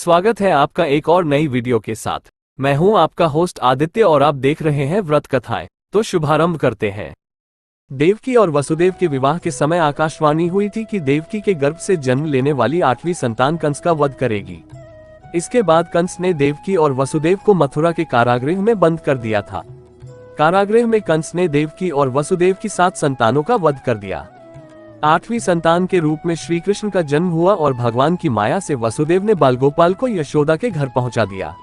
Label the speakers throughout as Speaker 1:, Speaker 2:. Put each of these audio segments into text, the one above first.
Speaker 1: स्वागत है आपका एक और नई वीडियो के साथ। मैं हूं आपका होस्ट आदित्य और आप देख रहे हैं व्रत कथाएं। तो शुभारंभ करते हैं। देवकी और वसुदेव के विवाह के समय आकाशवाणी हुई थी कि देवकी के गर्भ से जन्म लेने वाली 8वीं संतान कंस का वध करेगी। इसके बाद कंस ने देवकी और वसुदेव को मथुरा के कारागृह में बंद कर दिया था। कारागृह में कंस ने देवकी और वसुदेव की 7 संतानों का वध कर दिया। 8वीं संतान के रूप में श्री कृष्ण का जन्म हुआ और भगवान की माया से वसुदेव ने बालगोपाल को यशोदा के घर पहुंचा दिया।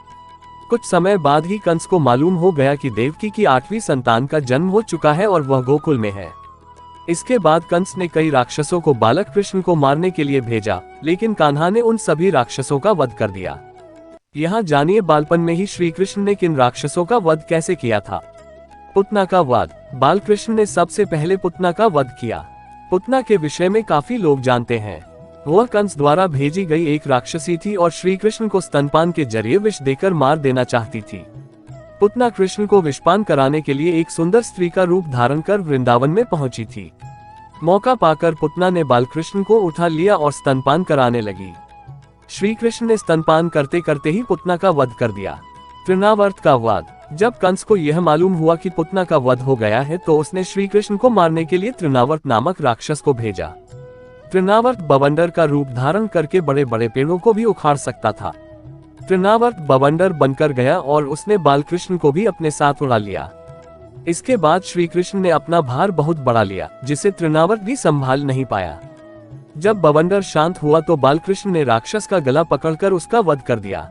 Speaker 1: कुछ समय बाद ही कंस को मालूम हो गया कि देवकी की 8वीं संतान का जन्म हो चुका है और वह गोकुल में है। इसके बाद कंस ने कई राक्षसों को बालक कृष्ण को मारने के लिए भेजा, लेकिन कान्हा ने उन सभी राक्षसों का वध कर दिया। यहाँ जानिए बालपन में ही श्री कृष्ण ने किन राक्षसों का वध कैसे किया था। पुतना का वध। बालकृष्ण ने सबसे पहले पुतना का वध किया। पुतना के विषय में काफी लोग जानते हैं। वह कंस द्वारा भेजी गई एक राक्षसी थी और श्री कृष्ण को स्तनपान के जरिए विष देकर मार देना चाहती थी। पुतना कृष्ण को विषपान कराने के लिए एक सुंदर स्त्री का रूप धारण कर वृंदावन में पहुंची थी। मौका पाकर पुतना ने बालकृष्ण को उठा लिया और स्तनपान कराने लगी। श्री कृष्ण ने स्तनपान करते करते ही पुतना का वध कर दिया। तृणावर्त का वध। जब कंस को यह मालूम हुआ कि पुतना का वध हो गया है तो उसने श्री कृष्ण को मारने के लिए तृणावर्त नामक राक्षस को भेजा। तृणावर्त बवंडर का रूप धारण करके बड़े बड़े पेड़ों को भी उखाड़ सकता था। तृणावर्त बवंडर बनकर गया और उसने बालकृष्ण को भी अपने साथ उड़ा लिया। इसके बाद श्री कृष्ण ने अपना भार बहुत बढ़ा लिया, जिसे तृणावर्त भी संभाल नहीं पाया। जब बवंडर शांत हुआ तो बालकृष्ण ने राक्षस का गला पकड़कर उसका वध कर दिया।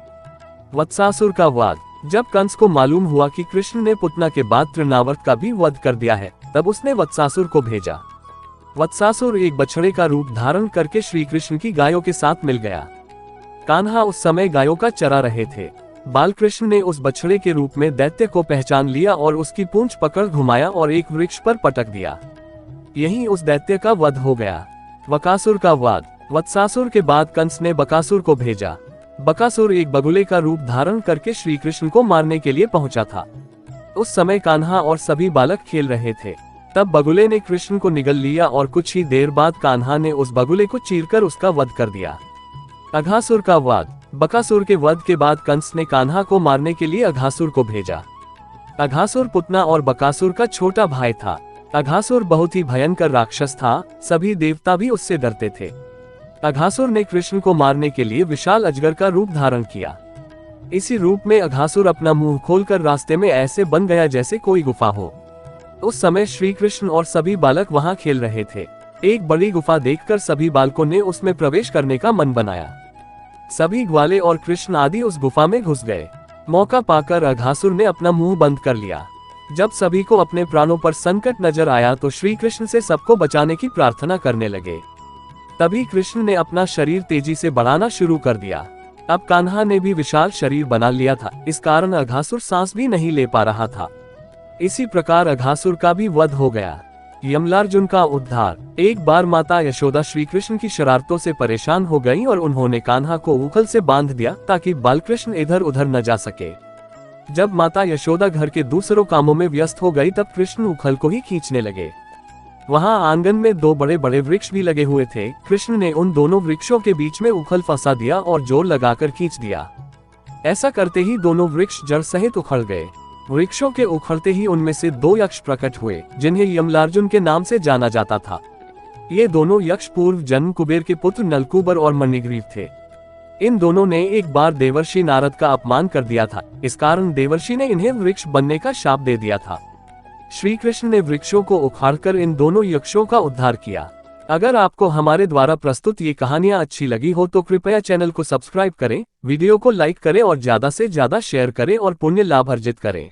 Speaker 1: वत्सासुर का वध। जब कंस को मालूम हुआ कि कृष्ण ने पुतना के बाद तृणावर्त का भी वध कर दिया है, तब उसने वत्सासुर को भेजा। वत्सासुर एक बछड़े का रूप धारण करके श्री कृष्ण की गायों के साथ मिल गया। कान्हा उस समय गायों का चरा रहे थे। बालकृष्ण ने उस बछड़े के रूप में दैत्य को पहचान लिया और उसकी पूंछ पकड़ घुमाया और एक वृक्ष पर पटक दिया। यही उस दैत्य का वध हो गया। बकासुर का वध। वत्सासुर के बाद कंस ने बकासुर को भेजा। बकासुर एक बगुले का रूप धारण करके श्री कृष्ण को मारने के लिए पहुंचा था। उस समय कान्हा और सभी बालक खेल रहे थे। तब बगुले ने कृष्ण को निगल लिया और कुछ ही देर बाद कान्हा ने उस बगुले को चीरकर उसका वध कर दिया। अघासुर का वध। बकासुर के वध के बाद कंस ने कान्हा को मारने के लिए अघासुर को भेजा। अघासुर पुतना और बकासुर का छोटा भाई था। अघासुर बहुत ही भयंकर राक्षस था। सभी देवता भी उससे डरते थे। अघासुर ने कृष्ण को मारने के लिए विशाल अजगर का रूप धारण किया। इसी रूप में अघासुर अपना मुंह खोलकर रास्ते में ऐसे बन गया जैसे कोई गुफा हो। उस समय श्री कृष्ण और सभी बालक वहां खेल रहे थे। एक बड़ी गुफा देखकर सभी बालकों ने उसमें प्रवेश करने का मन बनाया। सभी ग्वाले और कृष्ण आदि उस गुफा में घुस गए। मौका पाकर अघासुर ने अपना मुंह बंद कर लिया। जब सभी को अपने प्राणों पर संकट नजर आया तो श्री कृष्ण से सबको बचाने की प्रार्थना करने लगे। तभी कृष्ण ने अपना शरीर तेजी से बढ़ाना शुरू कर दिया। अब कान्हा ने भी विशाल शरीर बना लिया था। इस कारण अघासुर सांस भी नहीं ले पा रहा था। इसी प्रकार अघासुर का भी वध हो गया। यमलार्जुन का उद्धार। एक बार माता यशोदा श्री कृष्ण की शरारतों से परेशान हो गईं और उन्होंने कान्हा को उखल से बांध दिया ताकि बालकृष्ण इधर उधर न जा सके। जब माता यशोदा घर के दूसरों कामों में व्यस्त हो गई तब कृष्ण उखल को ही खींचने लगे। वहां आंगन में 2 बड़े बड़े वृक्ष भी लगे हुए थे। कृष्ण ने उन दोनों वृक्षों के बीच में उखल फंसा दिया और जोर लगाकर खींच दिया। ऐसा करते ही दोनों वृक्ष जड़ सहित उखड़ गए। वृक्षों के उखड़ते ही उनमें से 2 यक्ष प्रकट हुए, जिन्हें यमलार्जुन के नाम से जाना जाता था। ये दोनों यक्ष पूर्व जन्म कुबेर के पुत्र नलकूबर और मणिग्रीव थे। इन दोनों ने एक बार देवर्षि नारद का अपमान कर दिया था। इस कारण देवर्षि ने इन्हें वृक्ष बनने का शाप दे दिया था। श्री कृष्ण ने वृक्षों को उखाड़कर इन दोनों यक्षों का उद्धार किया। अगर आपको हमारे द्वारा प्रस्तुत ये कहानियां अच्छी लगी हो तो कृपया चैनल को सब्सक्राइब करें, वीडियो को लाइक करें और ज्यादा से ज्यादा शेयर करें और पुण्य लाभ अर्जित करें।